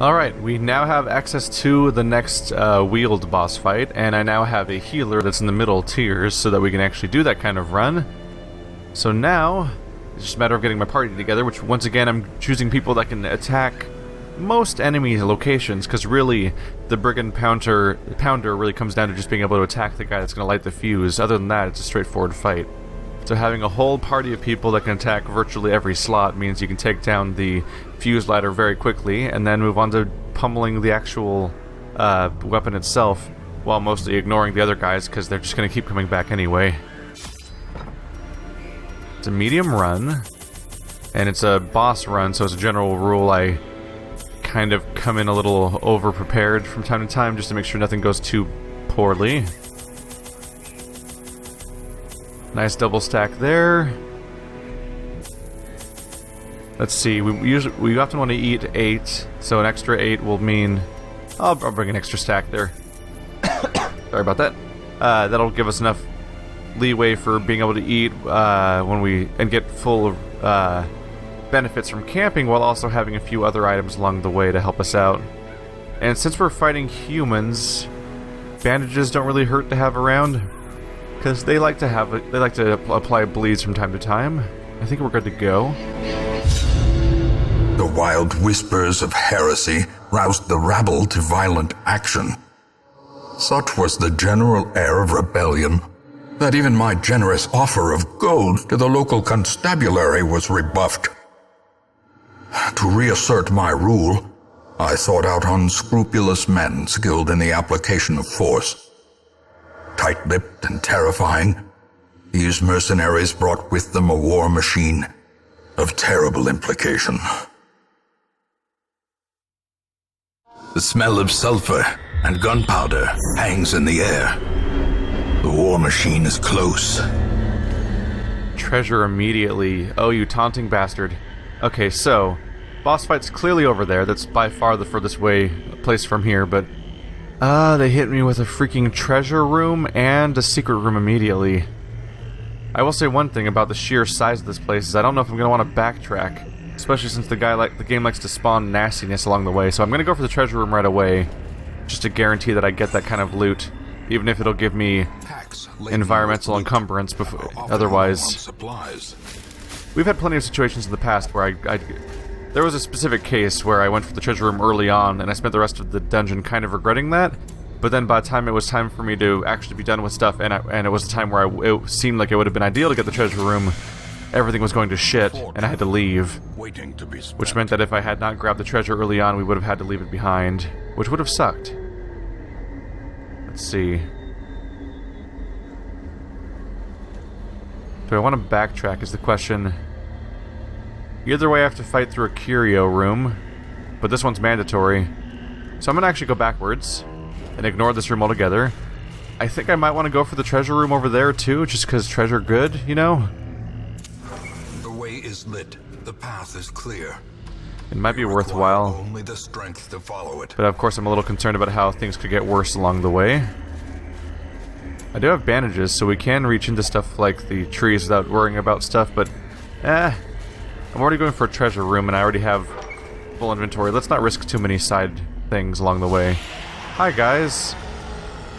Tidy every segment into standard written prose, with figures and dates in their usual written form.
Alright, we now have access to the next wheeled boss fight, and I now have a healer that's in the middle tiers so that we can actually do that kind of run. So now, it's just a matter of getting my party together, which once again I'm choosing people that can attack most enemy locations, because really the Brigand pounder really comes down to just being able to attack the guy that's going to light the fuse. Other than that, it's a straightforward fight. So having a whole party of people that can attack virtually every slot means you can take down the fuse ladder very quickly, and then move on to pummeling the actual weapon itself, while mostly ignoring the other guys, because they're just going to keep coming back anyway. It's a medium run, and it's a boss run, so as a general rule I kind of come in a little over-prepared from time to time, just to make sure nothing goes too poorly. Nice double stack there. Let's see, we often want to eat 8, so an extra 8 will mean... I'll bring an extra stack there. Sorry about that. That'll give us enough leeway for being able to eat and get full benefits from camping, while also having a few other items along the way to help us out. And since we're fighting humans, bandages don't really hurt to have around, because they like to apply bleeds from time to time. I think we're good to go. The wild whispers of heresy roused the rabble to violent action. Such was the general air of rebellion that even my generous offer of gold to the local constabulary was rebuffed. To reassert my rule, I sought out unscrupulous men skilled in the application of force. Tight-lipped and terrifying, these mercenaries brought with them a war machine of terrible implication. The smell of sulfur and gunpowder hangs in the air. The war machine is close. Treasure immediately. Oh, you taunting bastard. Okay, so, boss fight's clearly over there. That's by far the furthest place from here, but... they hit me with a freaking treasure room and a secret room immediately. I will say one thing about the sheer size of this place is I don't know if I'm going to want to backtrack. Especially since the game likes to spawn nastiness along the way, so I'm going to go for the treasure room right away, just to guarantee that I get that kind of loot, even if it'll give me environmental encumbrance otherwise. We've had plenty of situations in the past where there was a specific case where I went for the treasure room early on, and I spent the rest of the dungeon kind of regretting that, but then by the time it was time for me to actually be done with stuff, and it was a time where it seemed like it would have been ideal to get the treasure room, everything was going to shit, and I had to leave. Which meant that if I had not grabbed the treasure early on, we would have had to leave it behind, which would have sucked. Let's see. Do I want to backtrack is the question. Either way I have to fight through a curio room, but this one's mandatory. So I'm going to actually go backwards and ignore this room altogether. I think I might want to go for the treasure room over there too, just because treasure good, you know? The way is lit. The path is clear. It might be worthwhile. Only the strength to follow it. But of course I'm a little concerned about how things could get worse along the way. I do have bandages, so we can reach into stuff like the trees without worrying about stuff, but I'm already going for a treasure room and I already have full inventory. Let's not risk too many side things along the way. Hi guys.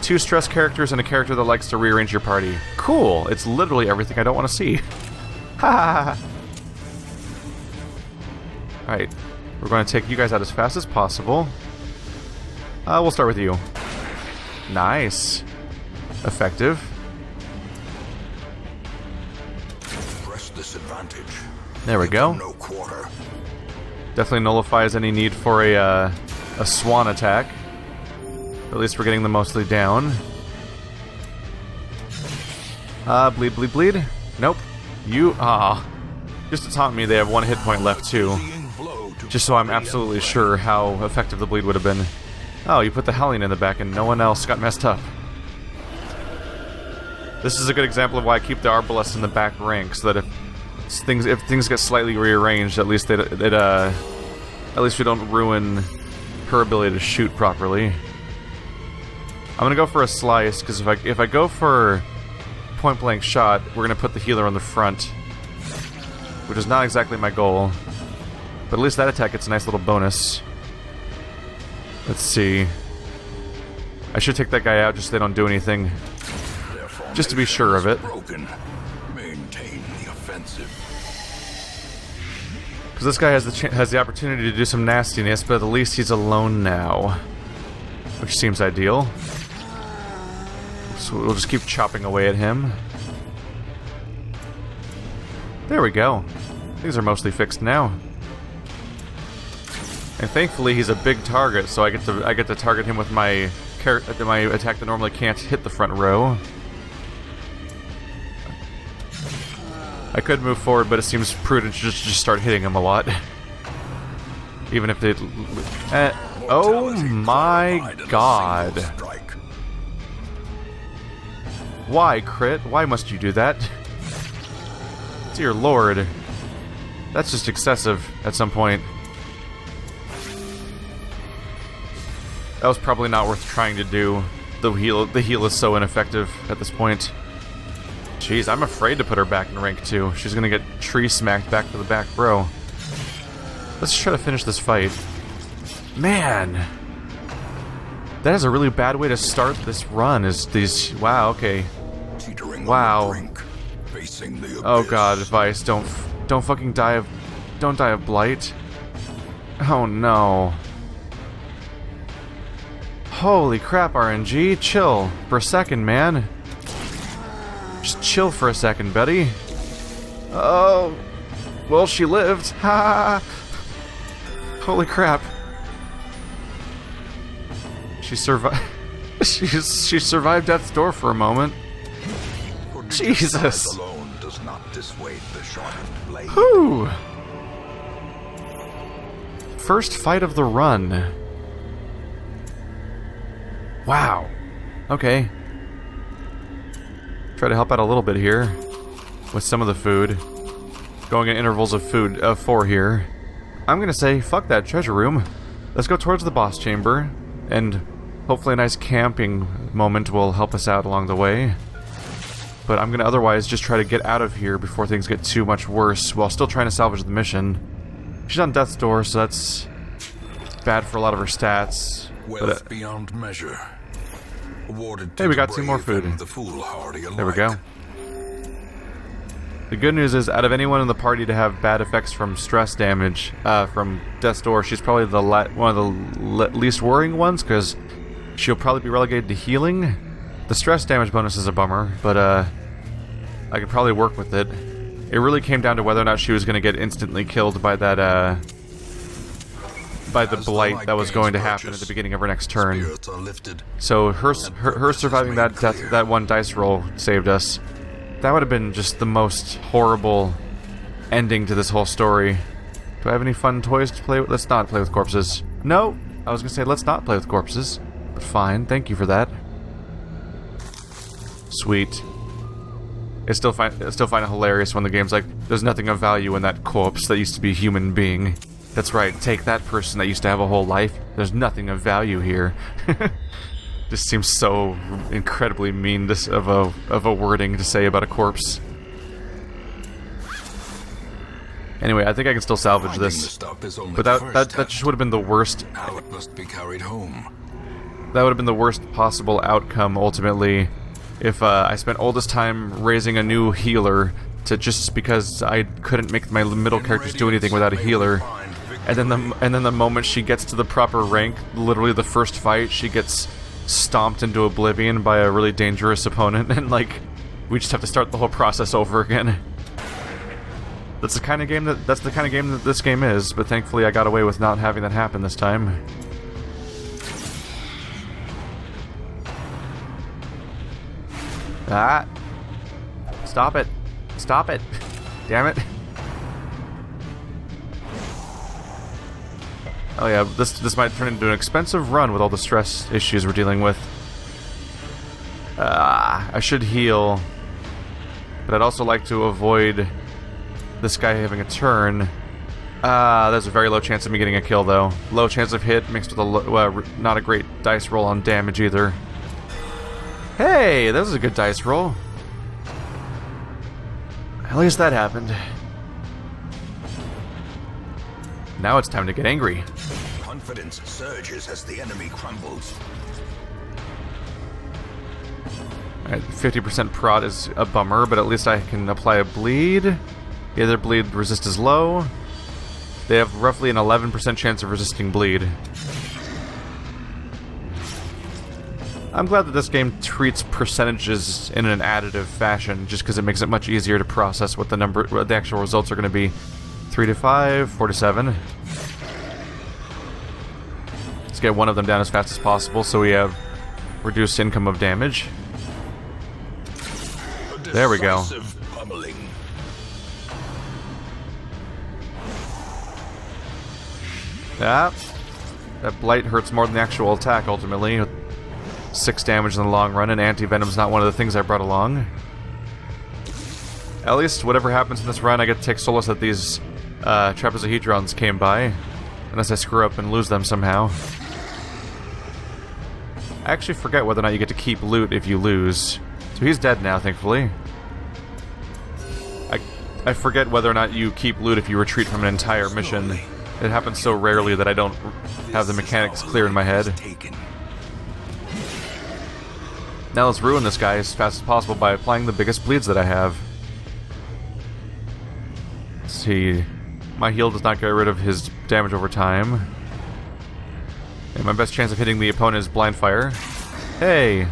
2 stress characters and a character that likes to rearrange your party. Cool! It's literally everything I don't want to see. Ha ha ha! Alright, we're going to take you guys out as fast as possible. We'll start with you. Nice. Effective. Press this advantage. There we go. No quarter. Definitely nullifies any need for a swan attack. At least we're getting them mostly down. Bleed, bleed, bleed. Nope. Just to taunt me, they have 1 hit point left too. Just so I'm absolutely sure how effective the bleed would have been. Oh, you put the Hellion in the back and no one else got messed up. This is a good example of why I keep the Arbalest in the back rank, so that if things get slightly rearranged, at least at least we don't ruin her ability to shoot properly. I'm gonna go for a slice, because if I go for point blank shot, we're gonna put the healer on the front, which is not exactly my goal. But at least that attack gets a nice little bonus. Let's see. I should take that guy out just so they don't do anything. Just to be sure of it. Maintain the offensive. Because this guy has the opportunity to do some nastiness, but at least he's alone now. Which seems ideal. So we'll just keep chopping away at him. There we go. Things are mostly fixed now. And thankfully he's a big target, so I get to target him with my attack that normally can't hit the front row. I could move forward, but it seems prudent to just start hitting him a lot. Even if they... oh my god. Why, crit? Why must you do that? Dear lord. That's just excessive at some point. That was probably not worth trying to do. The heal is so ineffective at this point. Jeez, I'm afraid to put her back in rank 2. She's gonna get tree smacked back to the back row. Let's try to finish this fight. Man! That is a really bad way to start this run, is these... Wow, okay. Wow. Oh god, advice, don't fucking die of... Don't die of blight. Oh no. Holy crap, RNG, chill for a second, man. Just chill for a second, Betty. Oh, well, she lived. Ha! Holy crap. She survived. she survived death's door for a moment. Jesus. Alone does not dissuade the sharpened blade. Whew. First fight of the run. Wow. Okay. Try to help out a little bit here with some of the food. Going in intervals of food of 4 here. I'm gonna say, fuck that treasure room. Let's go towards the boss chamber, and hopefully a nice camping moment will help us out along the way. But I'm gonna otherwise just try to get out of here before things get too much worse, while still trying to salvage the mission. She's on death's door, so that's bad for a lot of her stats. Wealth beyond measure. Awarded hey, we got 2 more food. There we go. The good news is, out of anyone in the party to have bad effects from stress damage from death's door, she's probably the one of the least worrying ones, because she'll probably be relegated to healing. The stress damage bonus is a bummer, but I could probably work with it. It really came down to whether or not she was going to get instantly killed by that by the blight that was going to happen at the beginning of her next turn. So her surviving that one dice roll saved us. That would have been just the most horrible ending to this whole story. Do I have any fun toys to play with? Let's not play with corpses. No! I was gonna say let's not play with corpses. But fine, thank you for that. Sweet. I still find it hilarious when the game's like, there's nothing of value in that corpse that used to be a human being. That's right, take that person that used to have a whole life. There's nothing of value here. Just seems so incredibly mean of a wording to say about a corpse. Anyway, I think I can still salvage this. But that just would have been the worst. Now it must be carried home. That would have been the worst possible outcome ultimately, if I spent all this time raising a new healer just because I couldn't make my middle characters do anything without a healer. And then the moment she gets to the proper rank, literally the first fight, she gets stomped into oblivion by a really dangerous opponent, and like we just have to start the whole process over again. That's the kind of game that this game is, but thankfully I got away with not having that happen this time. Ah! Stop it! Stop it! Damn it! Oh yeah, this might turn into an expensive run with all the stress issues we're dealing with. I should heal, but I'd also like to avoid this guy having a turn. There's a very low chance of me getting a kill though. Low chance of hit mixed with a not a great dice roll on damage either. Hey, that was a good dice roll. At least that happened. Now it's time to get angry. confidence surges as the enemy crumbles. Alright, 50% prod is a bummer, but at least I can apply a bleed. Yeah, their bleed resist is low. They have roughly an 11% chance of resisting bleed. I'm glad that this game treats percentages in an additive fashion, just because it makes it much easier to process what the actual results are going to be. 3 to 5, 4 to 7. Let's get one of them down as fast as possible, so we have reduced income of damage. There we go. That blight hurts more than the actual attack, ultimately. 6 damage in the long run, and anti-venom's not one of the things I brought along. At least, whatever happens in this run, I get to take solace that these trapezohedrons came by. Unless I screw up and lose them somehow. I actually forget whether or not you get to keep loot if you lose. So he's dead now, thankfully. I forget whether or not you keep loot if you retreat from an entire mission. It happens so rarely that I don't have the mechanics clear in my head. Now let's ruin this guy as fast as possible by applying the biggest bleeds that I have. Let's see. My heal does not get rid of his damage over time. And my best chance of hitting the opponent is blind fire. Hey!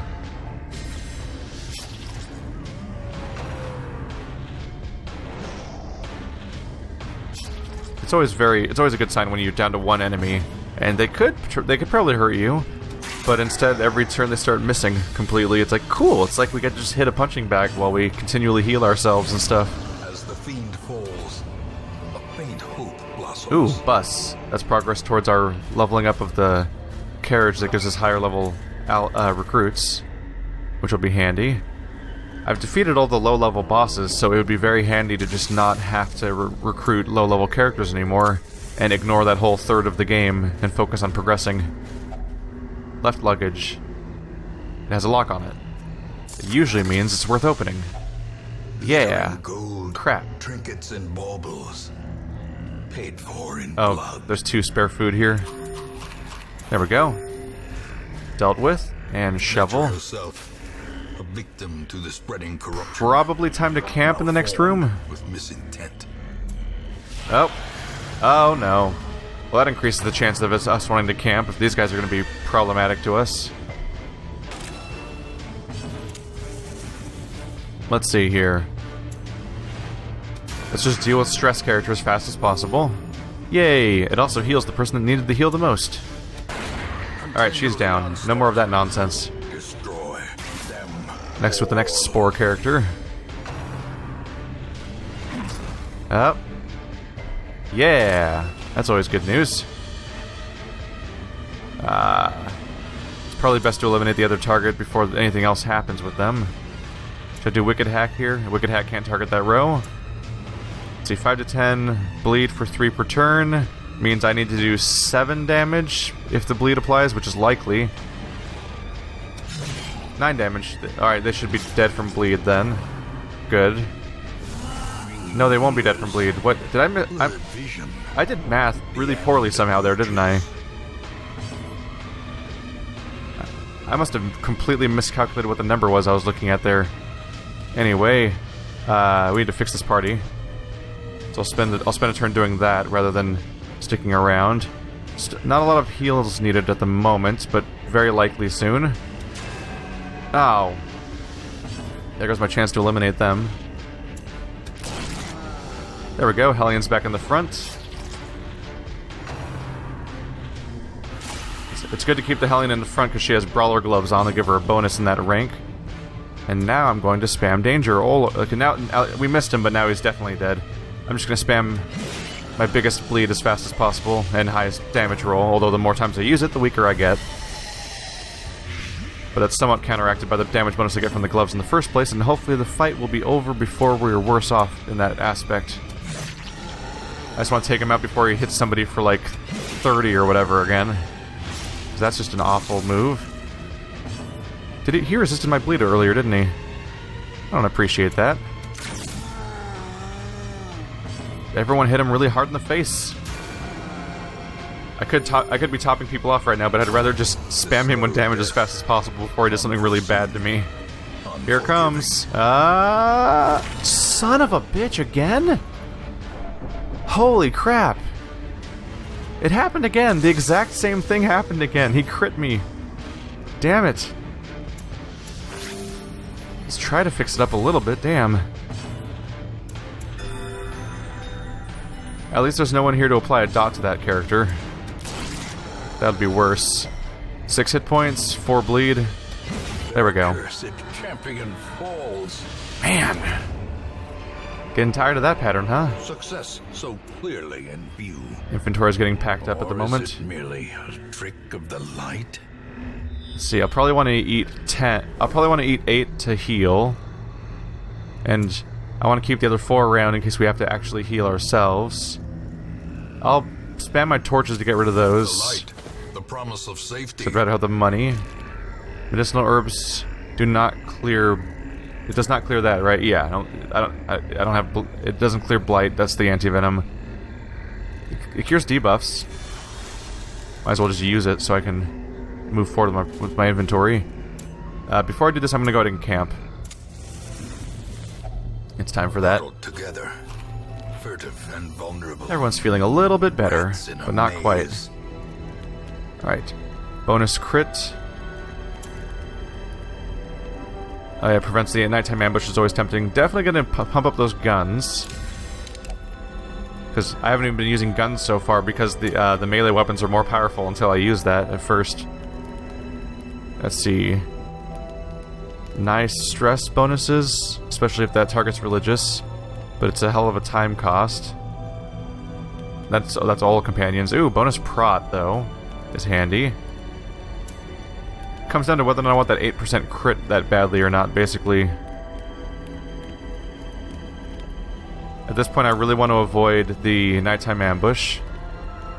It's always a good sign when you're down to one enemy, and they could probably hurt you, but instead every turn they start missing completely. It's like, cool, it's like we get to just hit a punching bag while we continually heal ourselves and stuff. As the fiend falls, a faint hope blossoms. Ooh, bus. That's progress towards our leveling up of the carriage that gives us higher level recruits, which will be handy. I've defeated all the low-level bosses, so it would be very handy to just not have to recruit low-level characters anymore, and ignore that whole third of the game, and focus on progressing. Left luggage. It has a lock on it. It usually means it's worth opening. Yeah! Gold, crap. Trinkets and baubles. Paid for in Oh, blood. there's 2 spare food here. There we go. Dealt with, and shovel. Herself, a victim to the spreading corruption. Probably time to camp in the next room. With misintent. Oh. Oh no. Well, that increases the chance of us wanting to camp if these guys are going to be problematic to us. Let's see here. Let's just deal with stress character as fast as possible. Yay! It also heals the person that needed the heal the most. Alright, she's down. No more of that nonsense. Destroy them. Next with the next spore character. Up. Yeah! That's always good news. It's probably best to eliminate the other target before anything else happens with them. Should I do Wicked Hack here? Wicked Hack can't target that row. Let's see, 5 to 10. Bleed for 3 per turn. Means I need to do 7 damage if the bleed applies, which is likely. 9 damage. Alright, they should be dead from bleed then. Good. No, they won't be dead from bleed. What? Did I did math really poorly somehow there, didn't I? I must have completely miscalculated what the number was I was looking at there. Anyway, we need to fix this party. So I'll spend a turn doing that rather than sticking around. Not a lot of heals needed at the moment, but very likely soon. Ow. There goes my chance to eliminate them. There we go, Hellion's back in the front. It's good to keep the Hellion in the front because she has Brawler Gloves on to give her a bonus in that rank. And now I'm going to spam Danger. Oh, okay, now we missed him, but now he's definitely dead. I'm just going to spam my biggest bleed as fast as possible and highest damage roll, although the more times I use it, the weaker I get. But that's somewhat counteracted by the damage bonus I get from the gloves in the first place, and hopefully the fight will be over before we're worse off in that aspect. I just want to take him out before he hits somebody for like 30 or whatever again. 'Cause that's just an awful move. He resisted my bleed earlier, didn't he? I don't appreciate that. Everyone hit him really hard in the face. I could be topping people off right now, but I'd rather just spam him with damage as fast as possible before he does something really bad to me. Here it comes. Son of a bitch again? Holy crap. It happened again. The exact same thing happened again. He crit me. Damn it. Let's try to fix it up a little bit. Damn. At least there's no one here to apply a dot to that character. That would be worse. 6 hit points, 4 bleed. There we go. Champion falls. Man. Getting tired of that pattern, huh? Success so clearly in view. Inventory's getting packed up at the moment. Is it merely a trick of the light? Let's see, I'll probably want to eat 10. I'll probably want to eat 8 to heal. And I want to keep the other 4 around in case we have to actually heal ourselves. I'll spam my torches to get rid of those. The light, the promise of safety. I'd rather have the money. Medicinal herbs do not clear. It does not clear that, right? Yeah, I don't have. It doesn't clear blight. That's the anti-venom. It cures debuffs. Might as well just use it so I can move forward with my inventory. Before I do this, I'm gonna go ahead and camp. It's time for that. Together, furtive and vulnerable. Everyone's feeling a little bit better, but not quite. Alright. Bonus crit. Oh yeah, prevents the nighttime ambush is always tempting. Definitely gonna pump up those guns. Because I haven't even been using guns so far because the melee weapons are more powerful until I use that at first. Let's see. Nice stress bonuses, especially if that target's religious. But it's a hell of a time cost. That's all companions. Ooh, bonus prot though is handy. Comes down to whether or not I want that 8% crit that badly or not, basically. At this point, I really want to avoid the nighttime ambush.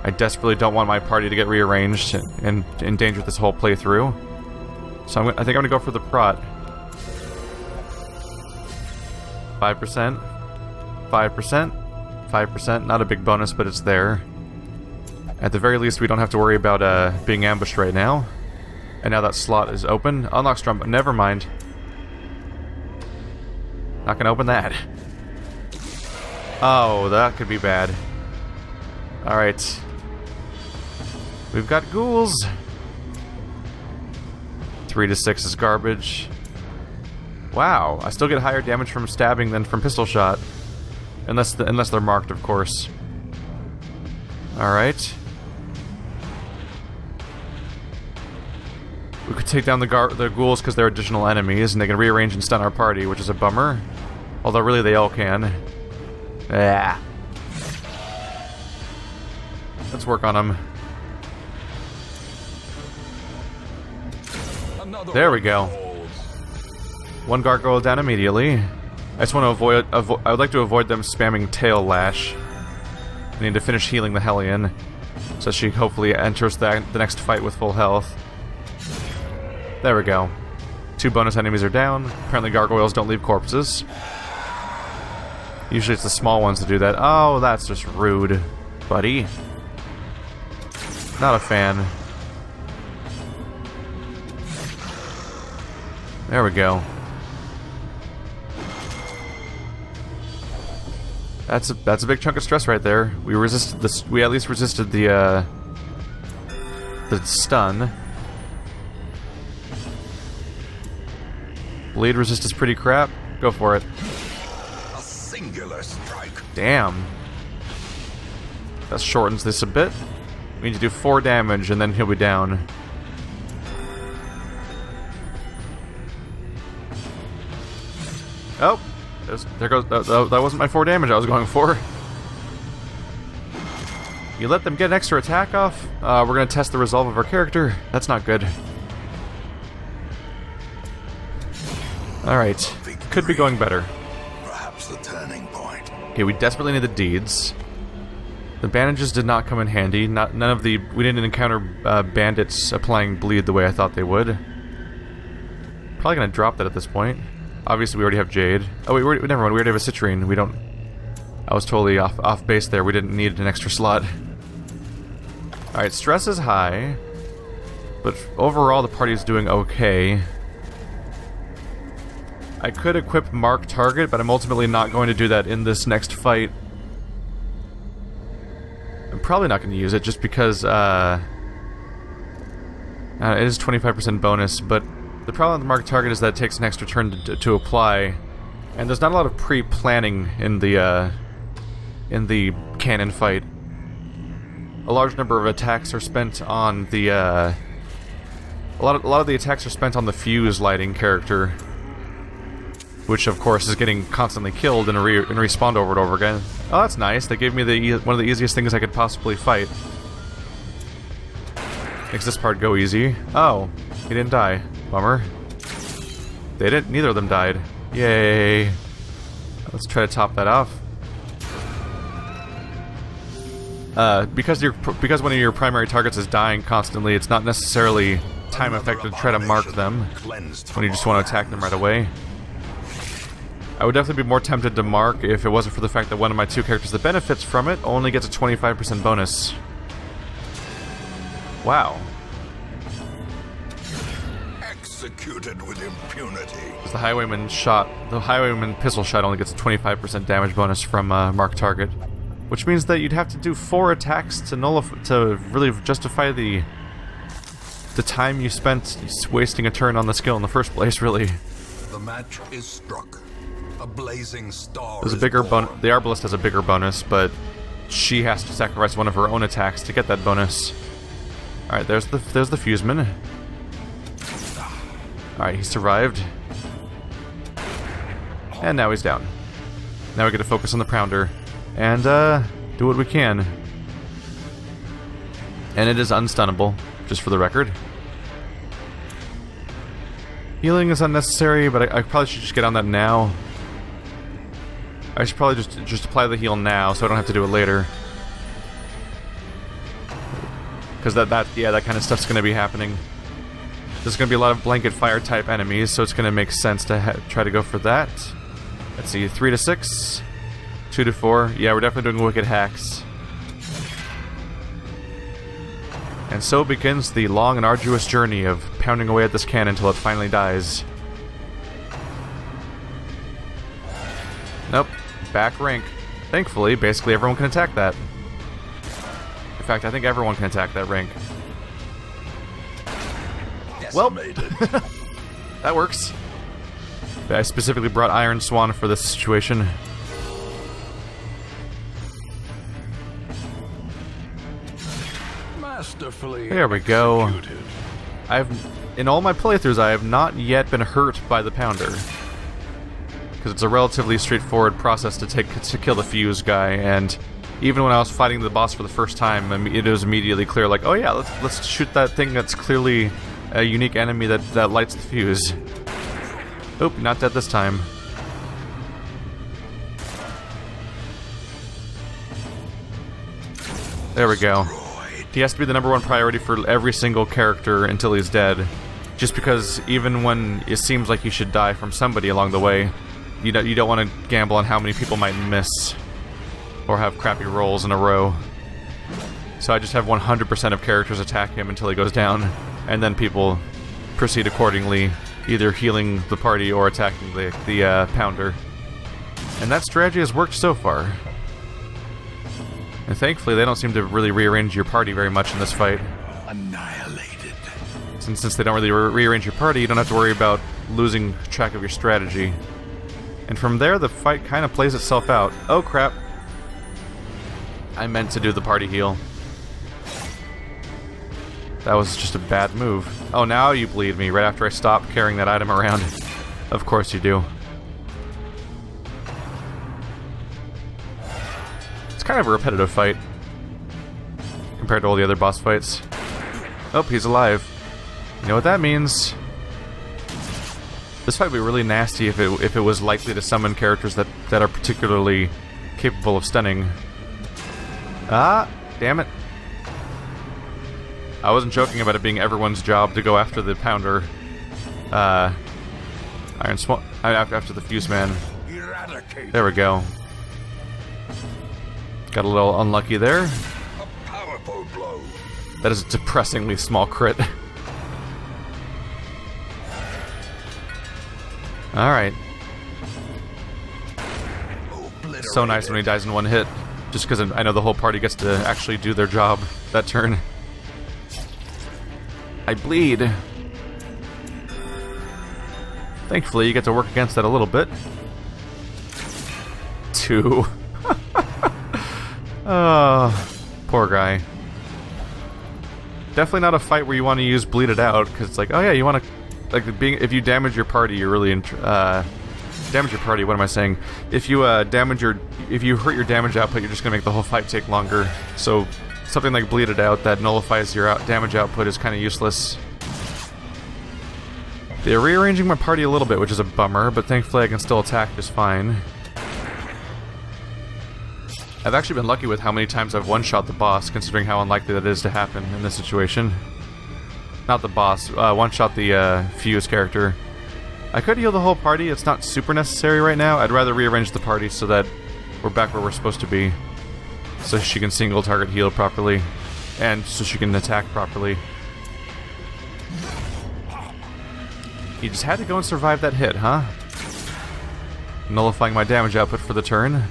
I desperately don't want my party to get rearranged and endanger this whole playthrough. So I think I'm going to go for the prot. 5%. 5%. 5%. Not a big bonus, but it's there. At the very least, we don't have to worry about being ambushed right now. And now that slot is open. Unlock Strum, but never mind. Not gonna open that. Oh, that could be bad. Alright. We've got ghouls. 3 to 6 is garbage. Wow, I still get higher damage from stabbing than from pistol shot. Unless they're marked, of course. Alright. We could take down the ghouls because they're additional enemies, and they can rearrange and stun our party, which is a bummer. Although really they all can. Ah. Let's work on them. There we go. One gargoyle down immediately. I just want to I would like to avoid them spamming tail lash. I need to finish healing the Hellion, so she hopefully enters the next fight with full health. There we go. 2 bonus enemies are down. Apparently gargoyles don't leave corpses. Usually it's the small ones that do that. Oh, that's just rude, buddy. Not a fan. There we go. That's a big chunk of stress right there. We resisted this. We at least resisted the stun. Bleed resist is pretty crap. Go for it. A singular strike. Damn. That shortens this a bit. We need to do 4 damage and then he'll be down. Oh! There goes. That wasn't my 4 damage I was going for. You let them get an extra attack off? We're gonna test the resolve of our character. That's not good. Alright. Could be going better. Perhaps the turning point. Okay, we desperately need the deeds. The bandages did not come in handy. None of the... We didn't encounter bandits applying bleed the way I thought they would. Probably gonna drop that at this point. Obviously, we already have Jade. Oh, wait, never mind. We already have a Citrine. We don't... I was totally off base there. We didn't need an extra slot. Alright, stress is high, but overall the party is doing okay. I could equip Mark Target, but I'm ultimately not going to do that in this next fight. I'm probably not going to use it just because it is 25% bonus, but the problem with the Mark Target is that it takes an extra turn to apply, and there's not a lot of pre-planning in the cannon fight. A large number of attacks are spent on the a lot of the attacks are spent on the fuse lighting character, which of course is getting constantly killed and respawned over and over again. Oh, that's nice. They gave me one of the easiest things I could possibly fight. Makes this part go easy. Oh, he didn't die. Bummer. They didn't. Neither of them died. Yay. Let's try to top that off. Because one of your primary targets is dying constantly, it's not necessarily time effective to try to mark them when you just want to attack them right away. I would definitely be more tempted to mark if it wasn't for the fact that one of my two characters that benefits from it only gets a 25% bonus. Wow. Executed with impunity. The highwayman pistol shot only gets a 25% damage bonus from mark target, which means that you'd have to do 4 attacks to really justify the time you spent wasting a turn on the skill in the first place. Really. The match is struck. A blazing star. There's a bigger bonus. The Arbalist has a bigger bonus, but she has to sacrifice one of her own attacks to get that bonus. All right, there's the fuseman. All right, he survived, and now he's down. Now we get to focus on the Pounder and do what we can. And it is unstunnable, just for the record. Healing is unnecessary, but I probably should just get on that now. I should probably just apply the heal now, so I don't have to do it later. Because that kind of stuff's going to be happening. There's going to be a lot of blanket fire type enemies, so it's going to make sense to try to go for that. Let's see, 3 to 6, 2 to 4. Yeah, we're definitely doing wicked hacks. And so begins the long and arduous journey of pounding away at this cannon until it finally dies. Nope. Back rank. Thankfully, basically everyone can attack that. In fact, I think everyone can attack that rank. Well, that works. I specifically brought Iron Swan for this situation. There we go. In all my playthroughs, I have not yet been hurt by the Pounder, because it's a relatively straightforward process to kill the fuse guy. And even when I was fighting the boss for the first time, it was immediately clear, like, oh yeah, let's shoot that thing that's clearly a unique enemy that lights the fuse. Oop, not dead this time. There we go. He has to be the #1 priority for every single character until he's dead. Just because even when it seems like he should die from somebody along the way, you don't want to gamble on how many people might miss or have crappy rolls in a row. So I just have 100% of characters attack him until he goes down, and then people proceed accordingly, either healing the party or attacking the Pounder. And that strategy has worked so far. And thankfully, they don't seem to really rearrange your party very much in this fight. Annihilated. Since they don't really rearrange your party, you don't have to worry about losing track of your strategy. And from there, the fight kind of plays itself out. Oh crap. I meant to do the party heal. That was just a bad move. Oh, now you bleed me right after I stop carrying that item around. Of course you do. It's kind of a repetitive fight compared to all the other boss fights. Oh, he's alive. You know what that means? This fight would be really nasty if it was likely to summon characters that are particularly capable of stunning. Ah, damn it. I wasn't joking about it being everyone's job to go after the Pounder. Iron Swan, after the Fuse Man. There we go. Got a little unlucky there. A powerful blow. That is a depressingly small crit. Alright. So nice when he dies in one hit. Just because I know the whole party gets to actually do their job that turn. I bleed. Thankfully, you get to work against that a little bit. 2. Oh, poor guy. Definitely not a fight where you want to use bleed it out, because it's like, oh yeah, you want to, like, if you damage your party, you're really damage your party. What am I saying? If you if you hurt your damage output, you're just gonna make the whole fight take longer. So something like bleed it out that nullifies your damage output is kind of useless. They're rearranging my party a little bit, which is a bummer, but thankfully I can still attack just fine. I've actually been lucky with how many times I've one-shot the boss, considering how unlikely that is to happen in this situation. Not the boss, one-shot the Fuse character. I could heal the whole party, it's not super necessary right now. I'd rather rearrange the party so that we're back where we're supposed to be. So she can single target heal properly, and so she can attack properly. You just had to go and survive that hit, huh? Nullifying my damage output for the turn.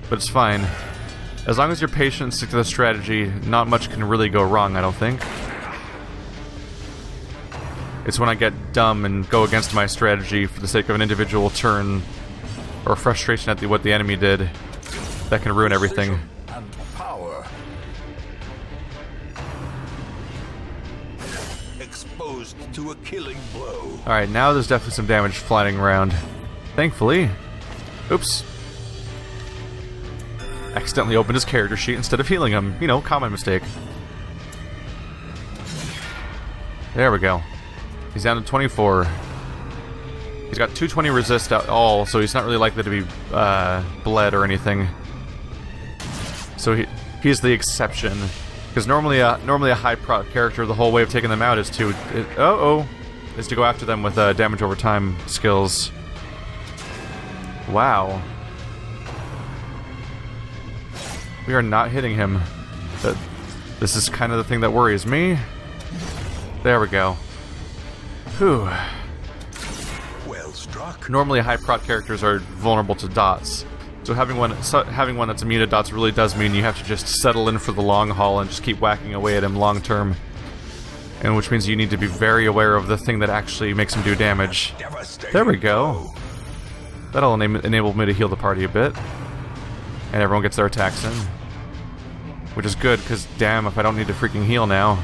But it's fine. As long as you're patient and stick to the strategy, not much can really go wrong, I don't think. It's when I get dumb and go against my strategy for the sake of an individual turn or frustration at what the enemy did that can ruin everything. Exposed to a killing blow. Alright, now there's definitely some damage flying around. Thankfully. Oops. Accidentally opened his character sheet instead of healing him. You know, common mistake. There we go. He's down to 24. He's got 220 resist at all, so he's not really likely to be bled or anything. So he's the exception. Because normally a high proc character, the whole way of taking them out is to go after them with damage over time skills. Wow. We are not hitting him. This is kind of the thing that worries me. There we go. Whew. Well struck. Normally high proc characters are vulnerable to dots. So having one that's immune to dots really does mean you have to just settle in for the long haul and just keep whacking away at him long term. And which means you need to be very aware of the thing that actually makes him do damage. There we go. That'll enable me to heal the party a bit. And everyone gets their attacks in. Which is good, because damn if I don't need to freaking heal now.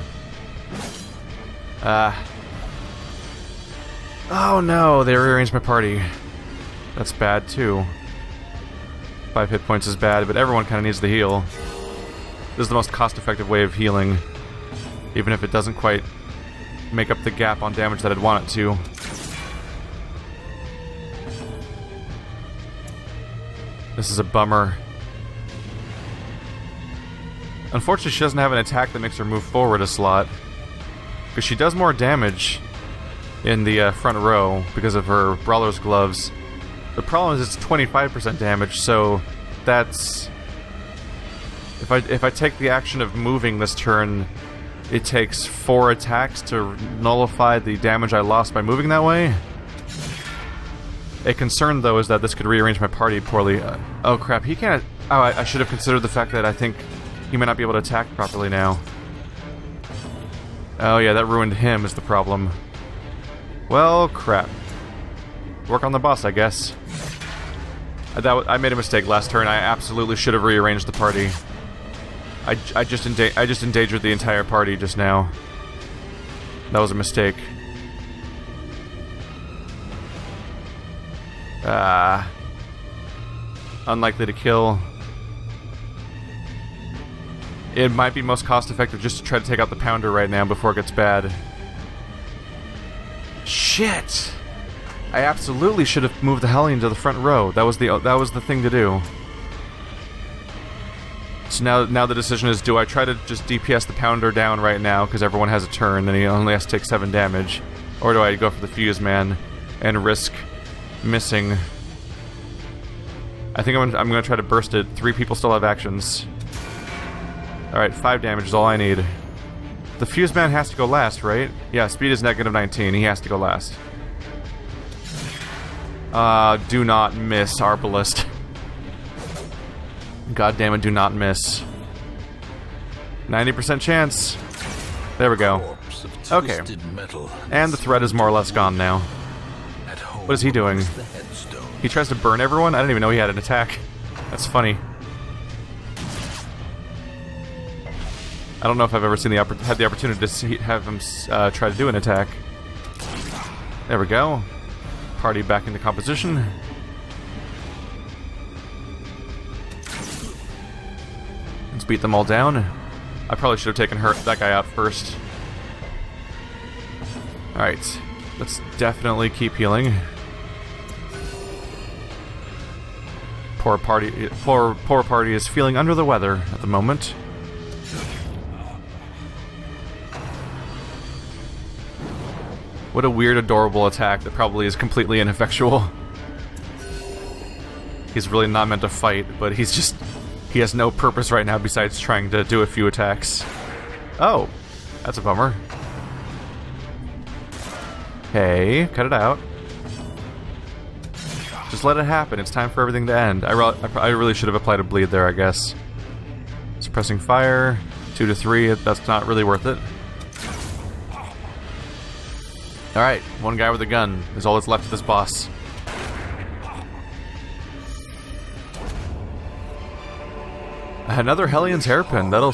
Oh no, they rearranged my party. That's bad too. 5 hit points is bad, but everyone kind of needs the heal. This is the most cost-effective way of healing. Even if it doesn't quite make up the gap on damage that I'd want it to. This is a bummer. Unfortunately, she doesn't have an attack that makes her move forward a slot. Because she does more damage in the front row because of her Brawler's Gloves. The problem is it's 25% damage, so that's... If I take the action of moving this turn, it takes 4 attacks to nullify the damage I lost by moving that way. A concern, though, is that this could rearrange my party poorly. Oh crap, he can't... Oh, I should have considered the fact that I think he might not be able to attack properly now. Oh yeah, that ruined him is the problem. Well, crap. Work on the boss, I guess. I made a mistake last turn. I absolutely should have rearranged the party. I just endangered the entire party just now. That was a mistake. Unlikely to kill. It might be most cost-effective just to try to take out the pounder right now before it gets bad. Shit! I absolutely should have moved the Hellion to the front row. That was the thing to do. So now the decision is, do I try to just DPS the pounder down right now because everyone has a turn and he only has to take 7 damage, or do I go for the Fuse Man and risk missing? I think I'm gonna try to burst it. 3 people still have actions. Alright, 5 damage is all I need. The fuse man has to go last, right? Yeah, speed is negative 19. He has to go last. Do not miss, Arbalist. God damn it, do not miss. 90% chance. There we go. Okay. And the threat is more or less gone now. What is he doing? He tries to burn everyone? I didn't even know he had an attack. That's funny. I don't know if I've ever had the opportunity to have him try to do an attack. There we go. Party back into composition. Let's beat them all down. I probably should have taken that guy out first. Alright. Let's definitely keep healing. Poor party is feeling under the weather at the moment. What a weird, adorable attack that probably is completely ineffectual. He's really not meant to fight, but he has no purpose right now besides trying to do a few attacks. Oh, that's a bummer. Hey, cut it out. Just let it happen. It's time for everything to end. I really should have applied a bleed there, I guess. Suppressing fire, 2 to 3. That's not really worth it. Alright, one guy with a gun is all that's left of this boss. Another Hellions hairpin. That'll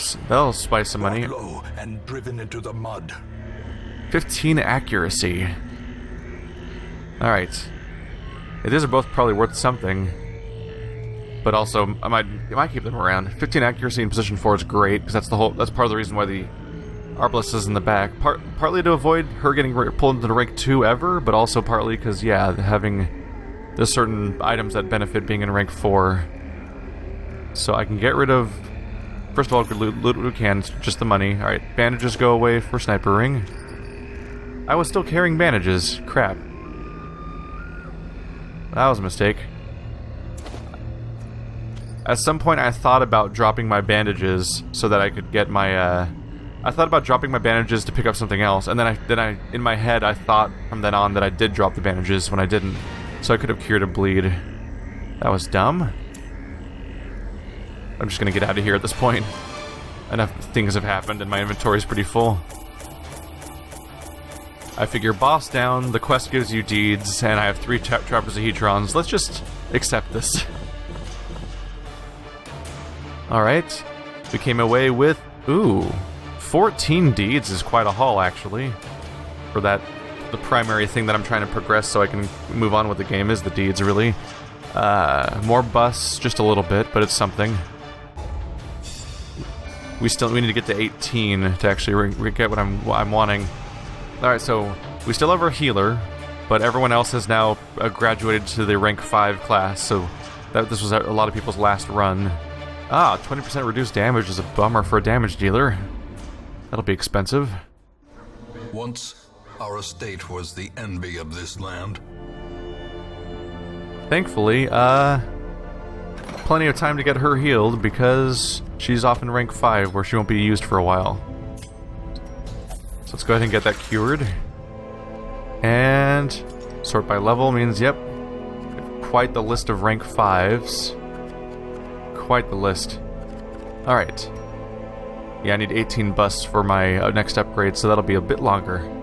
spice some money. And driven into the mud. 15 accuracy. Alright. These are both probably worth something. But also, I might keep them around. 15 accuracy in position 4 is great, because that's part of the reason why the Arbalist is in the back. Partly to avoid her getting pulled into the rank 2 ever, but also partly because, yeah, there's certain items that benefit being in rank 4. So I can get rid of... First of all, loot what we can, just the money. Alright, bandages go away for sniper ring. I was still carrying bandages. Crap. That was a mistake. At some point I thought about dropping my bandages so that I could get my, I thought about dropping my bandages to pick up something else, and then I in my head, I thought from then on that I did drop the bandages when I didn't. So I could have cured a bleed. That was dumb. I'm just gonna get out of here at this point. Enough things have happened and my inventory's pretty full. I figure boss down, the quest gives you deeds, and I have 3 trappers of Hetrons. Let's just accept this. Alright. We came away with... Ooh. 14 deeds is quite a haul, actually. For that, the primary thing that I'm trying to progress so I can move on with the game is the deeds, really. More busts, just a little bit, but it's something. We need to get to 18 to actually get what I'm wanting. Alright, so we still have our healer, but everyone else has now graduated to the rank 5 class, so this was a lot of people's last run. 20% reduced damage is a bummer for a damage dealer. That'll be expensive. Once, our estate was the envy of this land. Thankfully, plenty of time to get her healed because she's off in rank 5 where she won't be used for a while. So let's go ahead and get that cured. And sort by level means, yep, quite the list of rank 5s. Quite the list. Alright. Yeah, I need 18 busts for my next upgrade, so that'll be a bit longer.